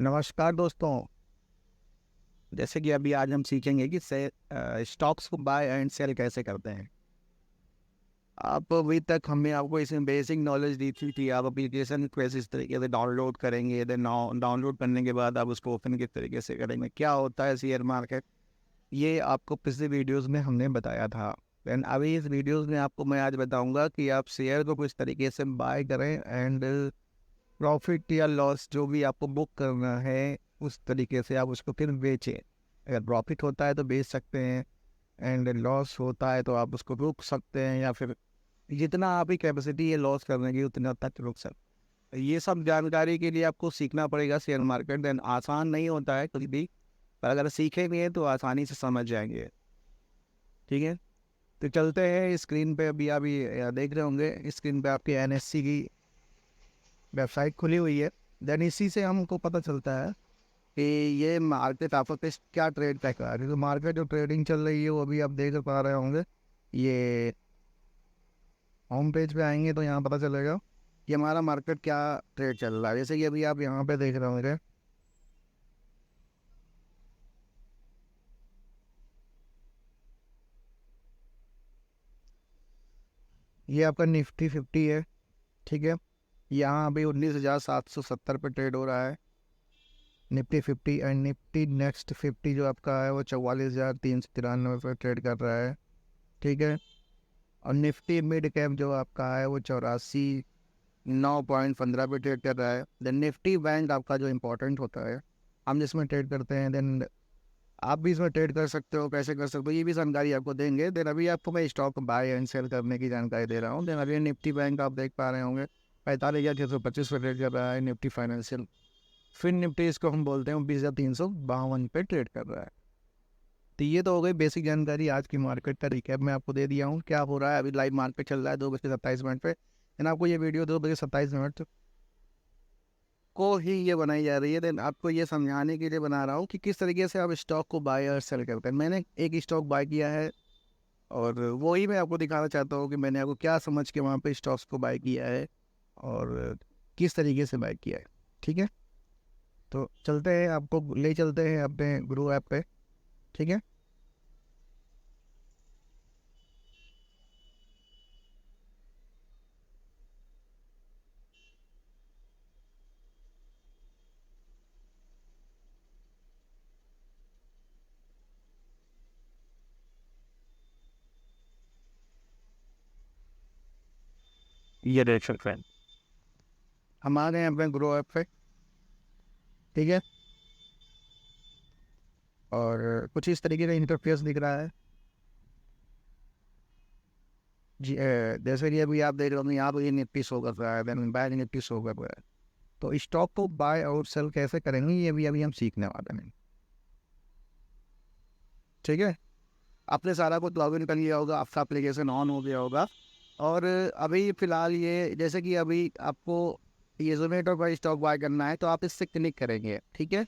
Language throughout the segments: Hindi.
नमस्कार दोस्तों। जैसे कि अभी आज हम सीखेंगे कि स्टॉक्स को बाय एंड सेल कैसे करते हैं। आप अभी तक हमने आपको इसमें बेसिक नॉलेज दी थी आप एप्लीकेशन कैसे इस तरीके से डाउनलोड करेंगे, देन डाउनलोड करने के बाद आप उसको ओपन किस तरीके से करेंगे, क्या होता है शेयर मार्केट, ये आपको पिछले वीडियोस में हमने बताया था। देन अभी इस वीडियोस में आपको मैं आज बताऊंगा कि आप शेयर को किस तरीके से बाय करें एंड प्रॉफिट या लॉस जो भी आपको बुक करना है उस तरीके से आप उसको फिर बेचें। अगर प्रॉफिट होता है तो बेच सकते हैं, एंड लॉस होता है तो आप उसको रोक सकते हैं, या फिर जितना आपकी कैपेसिटी है लॉस करने की उतना तक रोक सकते हैं। ये सब जानकारी के लिए आपको सीखना पड़ेगा शेयर मार्केट। देन आसान नहीं होता है कुछ भी, पर अगर सीखेंगे तो आसानी से समझ जाएंगे। ठीक है, तो चलते हैं स्क्रीन पे। अभी अभी देख रहे होंगे स्क्रीन पे आपकी एनएससी की वेबसाइट खुली हुई है। देन इसी से हमको पता चलता है कि ये मार्केट आपस पे क्या ट्रेड तय कर रहा है, क्योंकि मार्केट जो ट्रेडिंग चल रही है वो अभी आप देख पा रहे होंगे। ये होम पेज पे आएंगे तो यहाँ पता चलेगा कि हमारा मार्केट क्या ट्रेड चल रहा है। जैसे कि अभी आप यहाँ पे देख रहे होंगे, ये आपका निफ्टी 50 है। ठीक है, यहाँ अभी 19,770 पे ट्रेड हो रहा है निफ्टी 50। एंड निफ्टी नेक्स्ट 50 जो आपका है वो 44,393 पे ट्रेड कर रहा है। ठीक है, और निफ्टी मिड कैप जो आपका है वो 84,915 पे ट्रेड कर रहा है। देन निफ्टी बैंक आपका जो इम्पोर्टेंट होता है, हम जिसमें ट्रेड करते हैं, देन आप भी इसमें ट्रेड कर सकते हो, कैसे कर सकते हो ये भी जानकारी आपको देंगे। देन अभी आपको मैं स्टॉक बाय एंड सेल करने की जानकारी दे रहा हूँ। देन अभी निफ्टी बैंक आप देख पा रहे होंगे 45,625 पे ट्रेड कर रहा है निफ्टी फाइनेंशियल। फिर निफ्टी इसको हम बोलते हैं 20,352 पे ट्रेड कर रहा है। तो ये तो हो गई बेसिक जानकारी। आज की मार्केट का रिकैप मैं आपको दे दिया हूँ क्या हो रहा है। अभी लाइव मार्केट चल रहा है 2:27 पे, देन आपको ये वीडियो 2:27 को ही ये बनाई जा रही है। देन आपको ये समझाने के लिए बना रहा हूँ कि किस तरीके से आप स्टॉक को बाय और सेल करते हैं। मैंने एक स्टॉक बाय किया है और वही मैं आपको दिखाना चाहता हूँ कि मैंने आपको क्या समझ के वहाँ पे स्टॉक्स को बाय किया है और किस तरीके से बाय किया है। ठीक है, तो चलते हैं, आपको ले चलते हैं अपने ग्रो ऐप पे। ठीक है, ये देख सकते हैं हम आ गए हैं अपने ग्रो ऐप पे। ठीक है, और कुछ इस तरीके का इंटरफेस दिख रहा है जी। जैसे कि अभी आप देख रहे हो यहाँ पर ये निफ्टी शो कर रहा है, देन बाय निफ्टी शो कर रहा है। तो स्टॉक को बाय और सेल कैसे करेंगे ये भी अभी हम सीखने वाले हैं। ठीक है, आपने सारा कुछ लॉग इन कर लिया होगा, आपका एप्लीकेशन ऑन हो गया होगा। और अभी फ़िलहाल ये जैसे कि अभी आपको ये जोमेटो का स्टॉक बाय करना है तो आप इससे क्लिक करेंगे। ठीक है,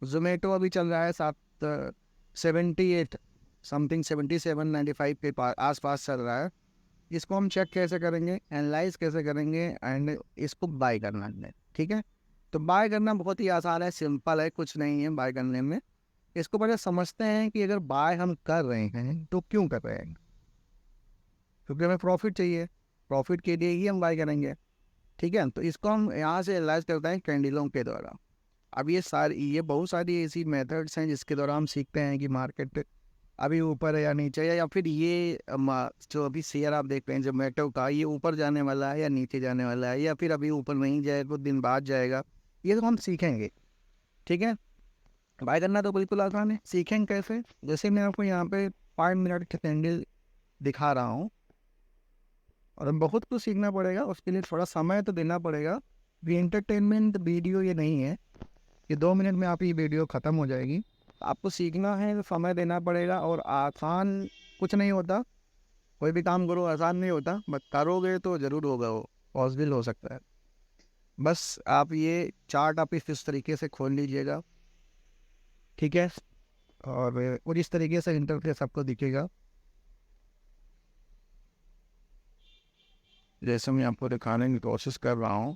जोमेटो अभी चल रहा है 78 समथिंग 77.95 के आस पास चल रहा है। इसको हम चेक कैसे करेंगे, एनालाइज कैसे करेंगे एंड इसको बाय करना है। ठीक है, तो बाय करना बहुत ही आसान है, सिंपल है, कुछ नहीं है बाय करने में। इसको पहले समझते हैं कि अगर बाय हम कर रहे हैं तो क्यों कर रहे हैं। क्योंकि हमें प्रॉफिट चाहिए, प्रॉफिट के लिए ही हम बाय करेंगे। ठीक है, तो इसको हम यहाँ से एनालाइज करते हैं कैंडलों के द्वारा। अब ये बहुत सारी ऐसी मेथड्स हैं जिसके द्वारा हम सीखते हैं कि मार्केट अभी ऊपर है या नीचे है, या फिर ये जो अभी शेयर आप देख रहे हैं जोमेटो का, ये ऊपर जाने वाला है या नीचे जाने वाला है, या फिर अभी ऊपर नहीं जाएगा कुछ दिन बाद जाएगा, ये तो हम सीखेंगे। ठीक है, बाय करना तो बिल्कुल आसान है, सीखेंगे कैसे। जैसे मैं आपको यहाँ पे 5 मिनट के कैंडल दिखा रहा हूँ, और बहुत कुछ सीखना पड़ेगा, उसके लिए थोड़ा समय तो देना पड़ेगा। भी एंटरटेनमेंट वीडियो ये नहीं है कि 2 मिनट में आप ये वीडियो ख़त्म हो जाएगी। आपको सीखना है तो समय देना पड़ेगा, और आसान कुछ नहीं होता। कोई भी काम करो आसान नहीं होता, बट करोगे तो ज़रूर होगा, वो पॉसिबल हो सकता है। बस आप ये चार्ट आप इस तरीके से खोल लीजिएगा। ठीक है, और इस तरीके से इंटरफेस आपको दिखेगा जैसे मैं आपको दिखाने की कोशिश कर रहा हूँ।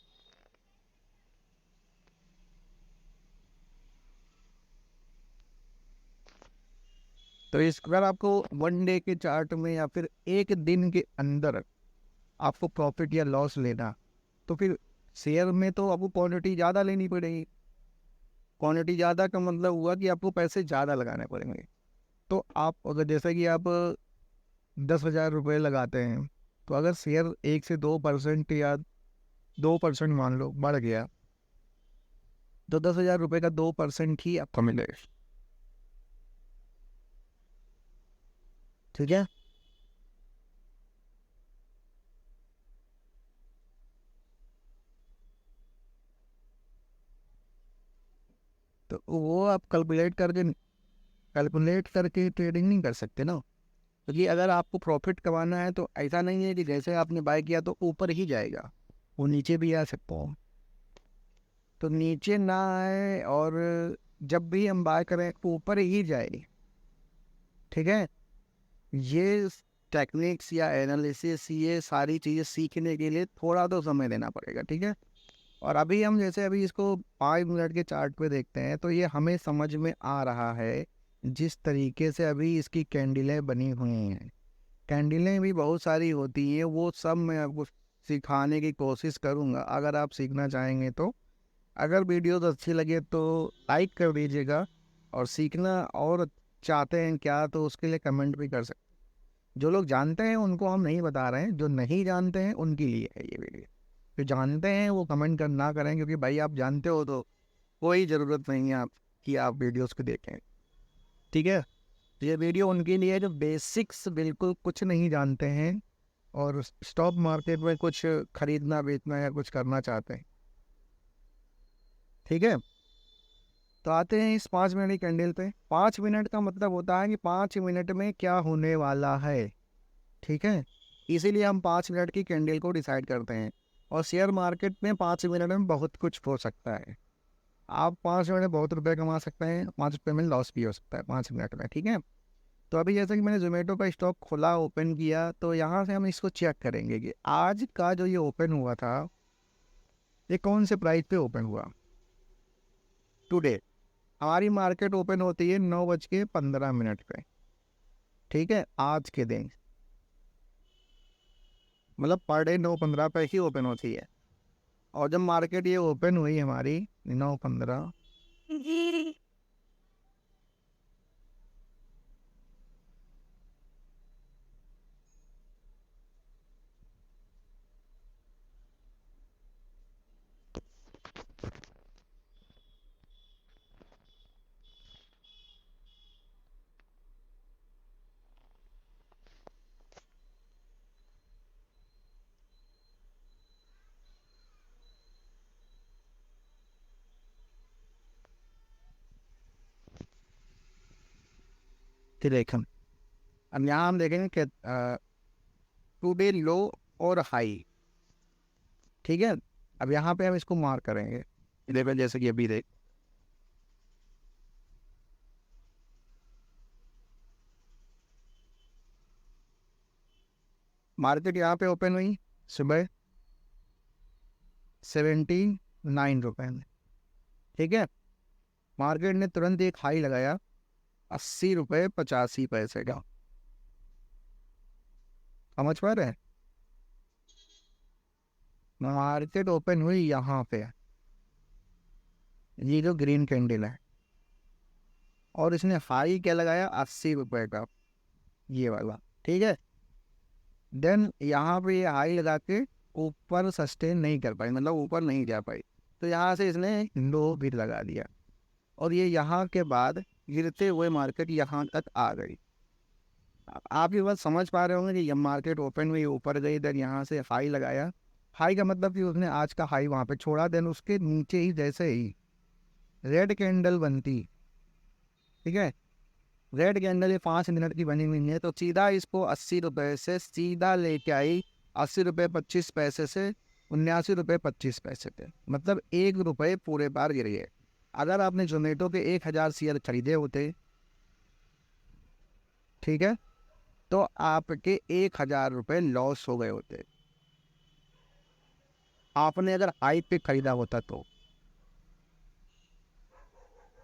तो इस अगर आपको 1 डे के चार्ट में या फिर एक दिन के अंदर आपको प्रॉफिट या लॉस लेना, तो फिर शेयर में तो आपको क्वांटिटी ज़्यादा लेनी पड़ेगी। क्वांटिटी ज़्यादा का मतलब हुआ कि आपको पैसे ज़्यादा लगाने पड़ेंगे। तो आप अगर जैसे कि आप 10,000 रुपये लगाते हैं, तो अगर शेयर 1 से 2% या 2% मान लो बढ़ गया, तो 10,000 रुपये का 2% ही आपको मिलेगा। ठीक है। तो वो आप कैलकुलेट करके ट्रेडिंग नहीं कर सकते ना, क्योंकि अगर आपको प्रॉफिट कमाना है तो ऐसा नहीं है कि जैसे आपने बाय किया तो ऊपर ही जाएगा, वो नीचे भी आ सकता है। तो नीचे ना आए, और जब भी हम बाय करें ऊपर ही जाए। ठीक है। ये टेक्निक्स या एनालिसिस, ये सारी चीज़ें सीखने के लिए थोड़ा तो समय देना पड़ेगा। ठीक है। और अभी हम जैसे अभी इसको 5 मिनट के चार्ट पे देखते हैं, तो ये हमें समझ में आ रहा है जिस तरीके से अभी इसकी कैंडलें बनी हुई हैं। कैंडलें भी बहुत सारी होती हैं, वो सब मैं आपको सिखाने की कोशिश करूँगा अगर आप सीखना चाहेंगे तो। अगर वीडियोस अच्छी लगे तो लाइक कर दीजिएगा, और सीखना और चाहते हैं क्या तो उसके लिए कमेंट भी कर सकते हैं। जो लोग जानते हैं उनको हम नहीं बता रहे हैं, जो नहीं जानते हैं उनके लिए है ये वीडियो। जो जानते हैं वो कमेंट कर ना करें, क्योंकि भाई आप जानते हो तो कोई ज़रूरत नहीं है आप कि आप वीडियोस को देखें। ठीक है। तो ये वीडियो उनके लिए है जो बेसिक्स बिल्कुल कुछ नहीं जानते हैं और स्टॉक मार्केट में कुछ खरीदना बेचना या कुछ करना चाहते हैं। ठीक है। तो आते हैं इस 5 मिनट की कैंडल पे। 5 मिनट का मतलब होता है कि 5 मिनट में क्या होने वाला है। ठीक है। इसीलिए हम 5 मिनट की कैंडल को डिसाइड करते हैं। और शेयर मार्केट में 5 मिनट में बहुत कुछ हो सकता है। आप 5 मिनट में बहुत रुपए कमा सकते हैं, 5 रुपये में लॉस भी हो सकता है 5 मिनट में। ठीक है। तो अभी जैसे कि मैंने जोमेटो का स्टॉक खोला, ओपन किया, तो यहाँ से हम इसको चेक करेंगे कि आज का जो ये ओपन हुआ था, ये कौन से प्राइस पे ओपन हुआ। टुडे हमारी मार्केट ओपन होती है 9:15 पे। ठीक है। आज के दिन मतलब पर डे 9:15 पे ही ओपन होती है। और जब मार्केट ये ओपन हुई हमारी 9:15, देखें, अब यहाँ हम देखेंगे कि टुडे लो और हाई। ठीक है। अब यहाँ पे हम इसको मार्क करेंगे। देखो जैसे कि अभी देख, मार्केट यहाँ पे ओपन हुई सुबह 79 रुपए में। ठीक है। मार्केट ने तुरंत एक हाई लगाया 80 रुपये 85 पैसे का। समझ पा रहे हैं। मार्केट ओपन हुई यहाँ पे, ये जो ग्रीन कैंडल है, और इसने हाई क्या लगाया 80 रुपये का, ये वाला। ठीक है। देन यहाँ पे ये हाई लगा के ऊपर सस्टेन नहीं कर पाई, मतलब ऊपर नहीं जा पाई, तो यहाँ से इसने लो भी लगा दिया। और ये यहाँ के बाद गिरते हुए मार्केट यहाँ तक आ गई। आप ये बात समझ पा रहे होंगे कि ये मार्केट ओपन हुई, ऊपर गई, देन यहाँ से हाई लगाया। हाई का मतलब कि उसने आज का हाई वहाँ पे छोड़ा, देन उसके नीचे ही जैसे ही रेड कैंडल बनती। ठीक है। रेड कैंडल ये 5 मिनट की बनी हुई है, तो सीधा इसको 80 रुपये से सीधा लेके आई 80 रुपये 25 पैसे से 79 रुपये 25 पैसे पे, मतलब 1 रुपये पूरे बार गिरी है। अगर आपने जोमेटो के 1,000 शेयर खरीदे होते, ठीक है, तो आपके 1,000 रुपये लॉस हो गए होते। आपने अगर हाई पे खरीदा होता तो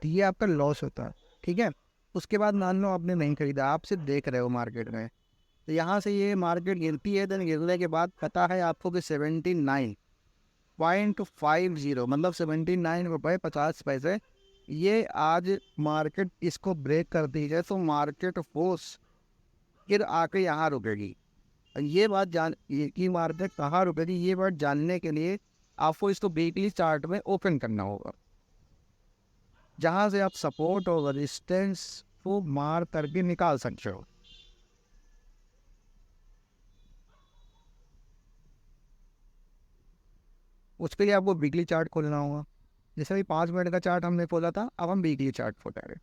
ये आपका लॉस होता। ठीक है। उसके बाद मान लो आपने नहीं खरीदा, आप सिर्फ देख रहे हो मार्केट में, तो यहाँ से ये मार्केट गिरती है, देन गिरने के बाद पता है आपको कि 79.50 मतलब 79 रुपये 50 पैसे, ये आज मार्केट इसको ब्रेक करती है तो मार्केट फोर्स फिर आके यहाँ रुकेगी। ये बात ये कि मार्केट कहाँ रुकेगी, ये बात जानने के लिए आपको इसको वीकली चार्ट में ओपन करना होगा, जहाँ से आप सपोर्ट और रेजिस्टेंस को मार करके निकाल सकते हो। उसके लिए आपको वीकली चार्ट खोलना होगा। जैसे भी 5 मिनट का चार्ट हमने खोला था, अब हम वीकली चार्ट खोलेंगे।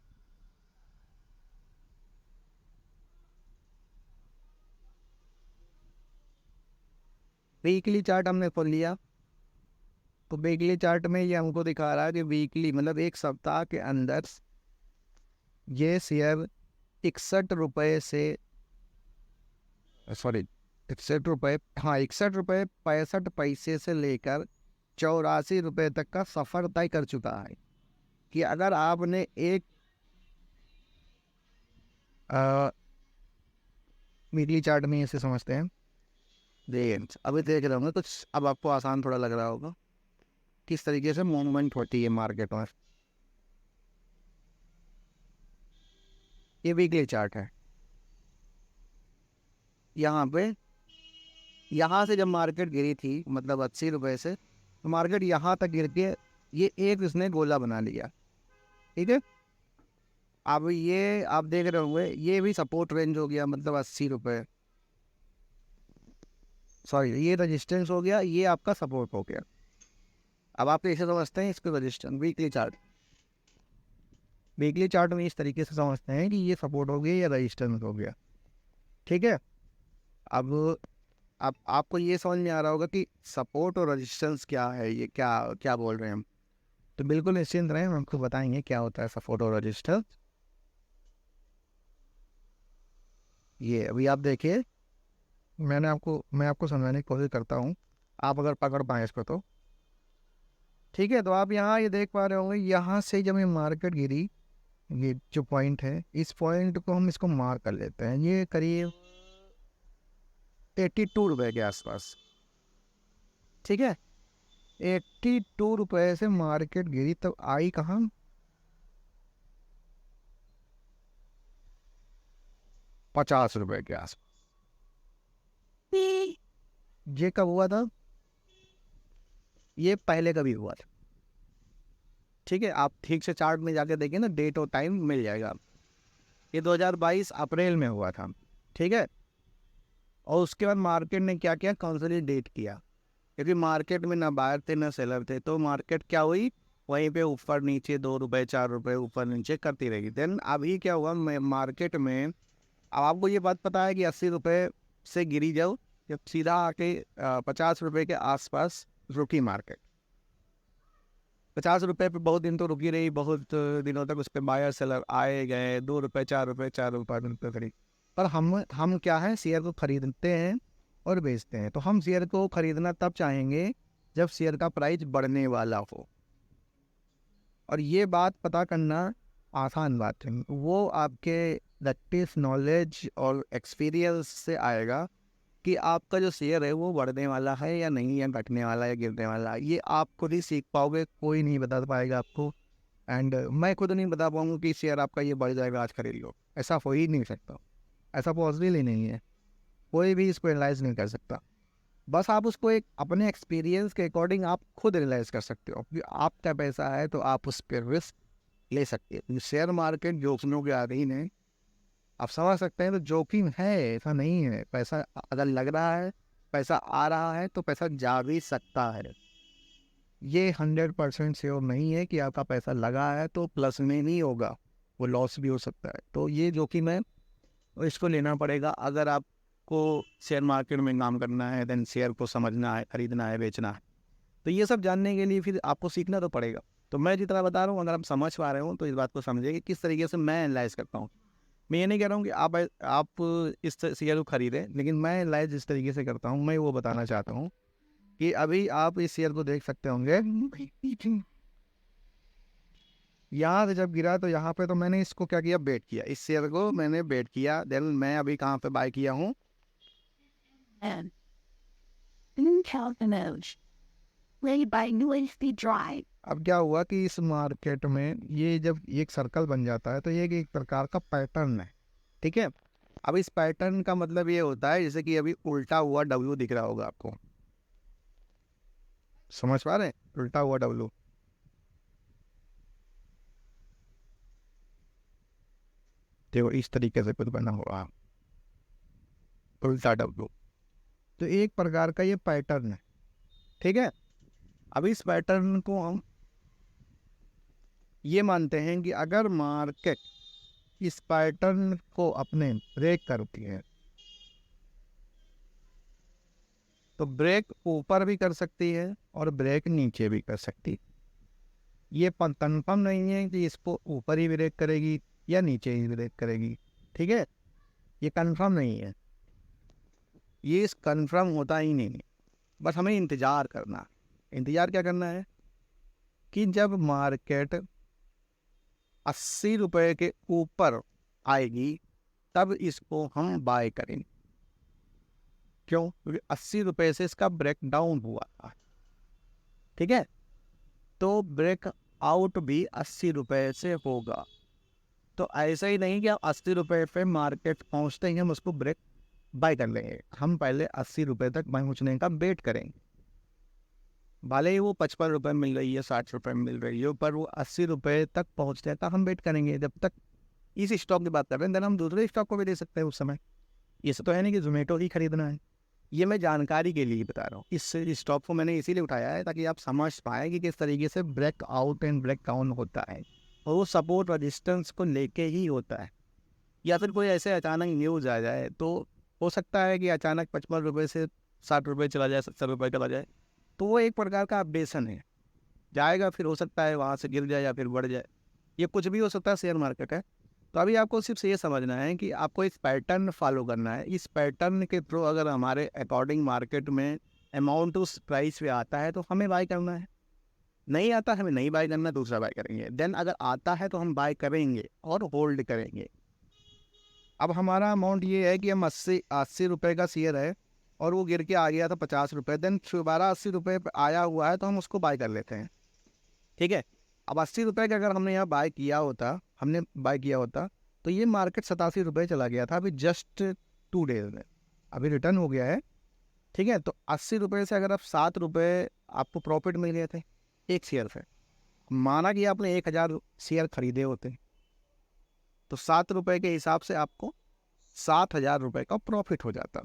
वीकली चार्ट हमने खोल लिया, तो वीकली चार्ट में ये हमको दिखा रहा है कि वीकली मतलब एक सप्ताह के अंदर ये शेयर 61 रुपये से, सॉरी 61 रुपये, हाँ 61 रुपये 65 पैसे से लेकर 84 रुपये तक का सफ़र तय कर चुका है। कि अगर आपने एक वीकली चार्ट में इसे समझते हैं, देख अभी देख रहे होंगे कुछ, अब आपको आसान थोड़ा लग रहा होगा किस तरीके से मूवमेंट होती है मार्केट में। ये वीकली चार्ट है। यहाँ पे, यहाँ से जब मार्केट गिरी थी मतलब 80 रुपये से, तो मार्केट यहाँ तक गिर के ये एक इसने गोला बना लिया, ठीक है। अब ये आप देख रहे होंगे ये भी सपोर्ट रेंज हो गया, मतलब 80 रुपये, सॉरी ये रजिस्टेंस हो गया, ये आपका सपोर्ट हो गया। अब आप इसे समझते हैं इसको रजिस्टेंस, वीकली चार्ट में इस तरीके से समझते हैं कि ये सपोर्ट हो गया या रजिस्टेंस हो गया, ठीक है। अब आपको ये समझ में आ रहा होगा कि सपोर्ट और रेजिस्टेंस क्या है, ये क्या क्या बोल रहे हैं हम। तो बिल्कुल निश्चिंत रहें, हम आपको बताएंगे क्या होता है सपोर्ट और रेजिस्टेंस। ये अभी आप देखिए, मैं आपको समझाने की कोशिश करता हूँ, आप अगर पकड़ पाएँ इसको तो ठीक है। तो आप यहाँ ये देख पा रहे होंगे, यहाँ से जब ये मार्केट गिरी, ये जो पॉइंट है, इस पॉइंट को हम इसको मार्क कर लेते हैं, ये करीब 82 रुपये के आसपास, ठीक है। 82 रुपये से मार्केट गिरी, तब आई कहाँ, 50 रुपये के आसपास। ये कब हुआ था, ये पहले कभी हुआ था, ठीक है। आप ठीक से चार्ट में जाके देखिए ना, डेट और टाइम मिल जाएगा। ये 2022 अप्रैल में हुआ था, ठीक है। और उसके बाद मार्केट ने क्या किया, कंसोलिडेट किया, क्योंकि मार्केट में ना बायर थे ना सेलर थे, तो मार्केट क्या हुई, वहीं पे ऊपर नीचे 2 रुपये 4 रुपये ऊपर नीचे करती रहेगी। देन अभी क्या हुआ मार्केट में, अब आपको ये बात पता है कि 80 रुपये से गिरी जाओ, जब सीधा आके 50 रुपये के आसपास रुकी मार्केट। 50 रुपये पे बहुत दिन तो रुकी रही, बहुत दिनों तक उस पर बायर सेलर आए गए, 2 रुपये 4 रुपये 4 रुपये करीब। पर हम क्या है, शेयर को खरीदते हैं और बेचते हैं। तो हम शेयर को खरीदना तब चाहेंगे जब शेयर का प्राइस बढ़ने वाला हो, और ये बात पता करना आसान बात है, वो आपके प्रैक्टिस नॉलेज और एक्सपीरियंस से आएगा कि आपका जो शेयर है वो बढ़ने वाला है या नहीं, या घटने वाला है या गिरने वाला है। ये आप खुद ही सीख पाओगे, कोई नहीं बता पाएगा आपको। एंड मैं खुद नहीं बता पाऊंगा कि शेयर आपका ये बढ़ जाएगा आज खरीद लो, ऐसा हो ही नहीं सकता, ऐसा पॉसिबल ही नहीं है, कोई भी इसको एनालाइज नहीं कर सकता। बस आप उसको एक अपने एक्सपीरियंस के अकॉर्डिंग आप खुद एनालाइज कर सकते हो कि आपका पैसा है तो आप उस पर रिस्क ले सकते हो। शेयर मार्केट जोखिमों के अधीन है, आप समझ सकते हैं। तो जोखिम है, ऐसा नहीं है। पैसा अगर लग रहा है, पैसा आ रहा है, तो पैसा जा भी सकता है। ये 100% श्योर नहीं है कि आपका पैसा लगा है तो प्लस में नहीं होगा, वो लॉस भी हो सकता है। तो ये जोखिम है, और इसको लेना पड़ेगा। अगर आपको शेयर मार्केट में काम करना है, देन शेयर को समझना है, खरीदना है, बेचना है, तो ये सब जानने के लिए फिर आपको सीखना तो पड़ेगा। तो मैं जितना बता रहा हूँ, अगर आप समझ पा रहे हो तो इस बात को समझिए कि किस तरीके से मैं एनालाइज करता हूँ। मैं ये नहीं कह रहा हूँ कि आप इस शेयर को खरीदें, लेकिन मैं एनालाइज जिस तरीके से करता हूँ, मैं वो बताना चाहता हूँ कि अभी आप इस शेयर को देख सकते होंगे, यहाँ से जब गिरा तो यहाँ पे तो मैंने इसको क्या किया, बेट किया, इस शेयर को मैंने बेट किया। देन मैं अभी कहाँ पे बाय किया हूँ, and blue countenance, played by Louis Drive. अब क्या हुआ कि इस मार्केट में ये जब एक सर्कल बन जाता है तो ये एक प्रकार का पैटर्न है, ठीक है। अब इस पैटर्न का मतलब ये होता है जैसे कि अभी उल्टा हुआ डब्ल्यू दिख रहा होगा आपको, समझ पा रहे हैं, उल्टा हुआ डब्ल्यू, देखो इस तरीके से कुछ बना हुआ उल्टा डब्ल्यू, तो एक प्रकार का ये पैटर्न है, ठीक है। अब इस पैटर्न को हम ये मानते हैं कि अगर मार्केट इस पैटर्न को अपने ब्रेक करती है तो ब्रेक ऊपर भी कर सकती है और ब्रेक नीचे भी कर सकती है। ये कंफर्म नहीं है कि इसको ऊपर ही ब्रेक करेगी या नीचे ही ब्रेक करेगी, ठीक है, ये कंफर्म नहीं है, ये इस कंफर्म होता ही नहीं है। बस हमें इंतज़ार करना है। इंतज़ार क्या करना है कि जब मार्केट 80 रुपये के ऊपर आएगी तब इसको हम बाय करेंगे। क्यों? क्योंकि 80 रुपये से इसका ब्रेक डाउन हुआ था, ठीक है, तो ब्रेक आउट भी 80 रुपये से होगा। तो ऐसा ही नहीं कि आप 80 रुपये पे मार्केट पहुंचते ही हम उसको ब्रेक बाय कर लेंगे, हम पहले 80 रुपये तक पहुंचने का वेट करेंगे। भले ही वो 55 रुपये मिल रही है, 60 रुपये मिल रही है, पर वो 80 रुपये तक पहुंचने का हम वेट करेंगे। जब तक इस स्टॉक की बात कर रहे हैं, देन हम दूसरे स्टॉक को भी दे सकते हैं उस समय। ये तो है नहीं कि जोमेटो ही खरीदना है, ये मैं जानकारी के लिए बता रहा हूँ। इस स्टॉक को मैंने इसीलिए उठाया है ताकि आप समझ पाएँ कि किस तरीके से break out and break down होता है, और वो सपोर्ट रजिस्टेंस को लेके ही होता है। या फिर कोई ऐसे अचानक न्यूज़ आ जाए तो हो सकता है कि अचानक 55 रुपये से 60 रुपये चला जाए, 70 रुपये चला जाए, तो वो एक प्रकार का अपडेशन है, जाएगा, फिर हो सकता है वहाँ से गिर जाए या फिर बढ़ जाए, ये कुछ भी हो सकता है, शेयर मार्केट है। तो अभी आपको सिर्फ ये समझना है कि आपको इस पैटर्न फॉलो करना है। इस पैटर्न के थ्रू अगर हमारे अकॉर्डिंग मार्केट में अमाउंट उस प्राइस पे आता है तो हमें बाय करना है, नहीं आता हमें नहीं बाय करना, दूसरा बाय करेंगे। देन अगर आता है तो हम बाय करेंगे और होल्ड करेंगे। अब हमारा अमाउंट ये है कि हम 80 रुपये का शेयर है और वो गिर के आ गया था 50 रुपये, देन दोबारा 80 रुपये पर आया हुआ है तो हम उसको बाय कर लेते हैं, ठीक है। अब 80 रुपये का अगर हमने यहाँ बाय किया होता तो ये मार्केट 87 रुपये चला गया था अभी जस्ट 2 डेज में, अभी रिटर्न हो गया है, ठीक है। तो 80 रुपये से अगर आप 7 रुपये आपको प्रॉफिट मिल गए थे एक शेयर से, माना कि आपने 1000 शेयर खरीदे होते, तो 7 रुपये के हिसाब से आपको 7000 रुपये का प्रॉफिट हो जाता।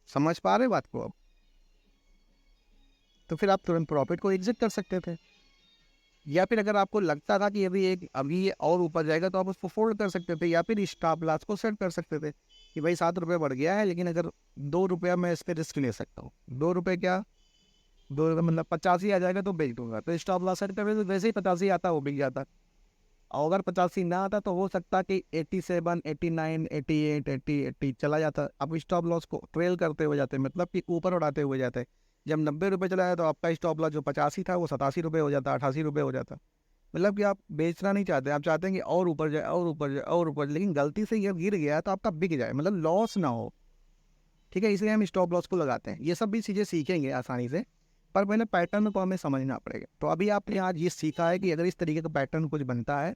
समझ पा रहे बात को? अब तो फिर आप तुरंत प्रॉफिट को एग्जिट कर सकते थे, या फिर अगर आपको लगता था कि अभी ये और ऊपर जाएगा तो आप उसको फोल्ड कर सकते थे, या फिर स्टॉप लॉस को सेट कर सकते थे कि भाई 7 रुपये बढ़ गया है लेकिन अगर 2 रुपया मैं इस पर रिस्क ले सकता हूँ, 2 रुपये क्या, 2 रुपये मतलब 85 आ जाएगा तो बेच दूंगा, तो स्टॉप लॉस सेट कर, तो वैसे ही 85 आता वो बिक जाता। और अगर 85 ना आता तो हो सकता कि 87, 89, 88, 80 चला जाता। अब स्टॉप लॉस को ट्रेल करते हुए जाते, मतलब कि ऊपर उड़ाते हुए जाते। जब 90 रुपये चला जाए तो आपका स्टॉप लॉस जो 85 था वो 87 रुपये हो जाता, 88 रुपये हो जाता। मतलब कि आप बेचना नहीं चाहते, आप चाहते हैं कि और ऊपर जाए और ऊपर जाए और ऊपर, लेकिन गलती से ये गिर गया तो आपका बिक जाए, मतलब लॉस ना हो, ठीक है। इसलिए हम स्टॉप लॉस को लगाते हैं। ये सब भी चीज़ें सीखेंगे आसानी से, पर पहले पैटर्न को हमें समझना पड़ेगा। तो अभी आपने आज ये सीखा है कि अगर इस तरीके का पैटर्न कुछ बनता है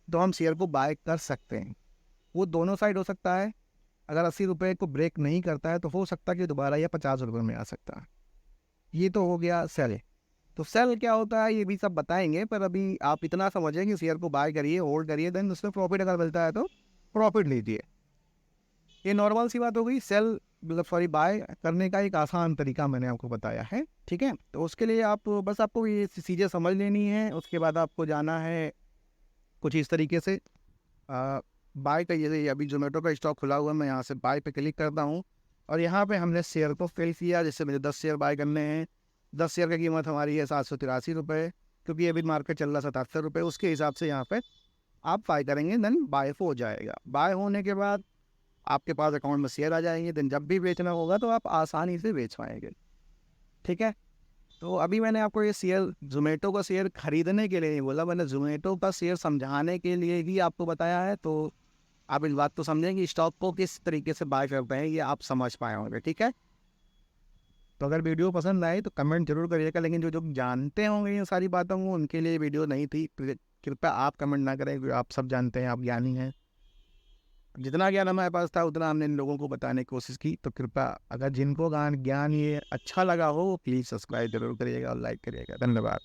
तो हम शेयर को बाय कर सकते हैं। वो दोनों साइड हो सकता है, अगर 80 रुपये को ब्रेक नहीं करता है तो हो सकता है कि दोबारा यह 50 रुपये में आ सकता है। ये तो हो गया सेल। तो सेल क्या होता है ये भी सब बताएंगे, पर अभी आप इतना समझें कि शेयर को बाय करिए, होल्ड करिए, देन उसमें प्रॉफिट अगर मिलता है तो प्रॉफिट लीजिए। ये नॉर्मल सी बात हो गई। सेल मतलब सॉरी बाय करने का एक आसान तरीका मैंने आपको बताया है, ठीक है। तो उसके लिए आपको ये चीज़ें समझ लेनी है। उसके बाद आपको जाना है कुछ इस तरीके से बाय का, ये अभी जोमेटो का स्टॉक खुला हुआ है, मैं यहाँ से बाय पे क्लिक करता हूँ और यहाँ पे हमने शेयर को फिल किया। जैसे मुझे 10 शेयर बाय करने हैं, 10 शेयर की कीमत हमारी है 783 रुपये, क्योंकि अभी मार्केट चल रहा 77 रुपये, उसके हिसाब से यहाँ पे आप बाय करेंगे, देन बाय हो जाएगा। बाय होने के बाद आपके पास अकाउंट में शेयर आ जाएंगे, देन जब भी बेचना होगा तो आप आसानी से बेच पाएंगे, ठीक है। तो अभी मैंने आपको ये शेयर ज़ोमैटो का शेयर खरीदने के लिए नहीं बोला, मैंने ज़ोमैटो का शेयर समझाने के लिए ही आपको बताया है। तो आप इस बात को समझें कि स्टॉक को किस तरीके से बाय करते हैं, ये आप समझ पाए होंगे, ठीक है? तो अगर वीडियो पसंद आए तो कमेंट ज़रूर करिएगा, लेकिन जो जो जानते होंगे इन सारी बातों को उनके लिए वीडियो नहीं थी। कृपया आप कमेंट ना करें, क्योंकि आप सब जानते हैं, आप ज्ञानी हैं। जितना ज्ञान हमारे पास था उतना हमने इन लोगों को बताने की कोशिश की। तो कृपया अगर जिनको ज्ञान ये अच्छा लगा हो, प्लीज़ सब्सक्राइब जरूर करिएगा और लाइक करिएगा। धन्यवाद।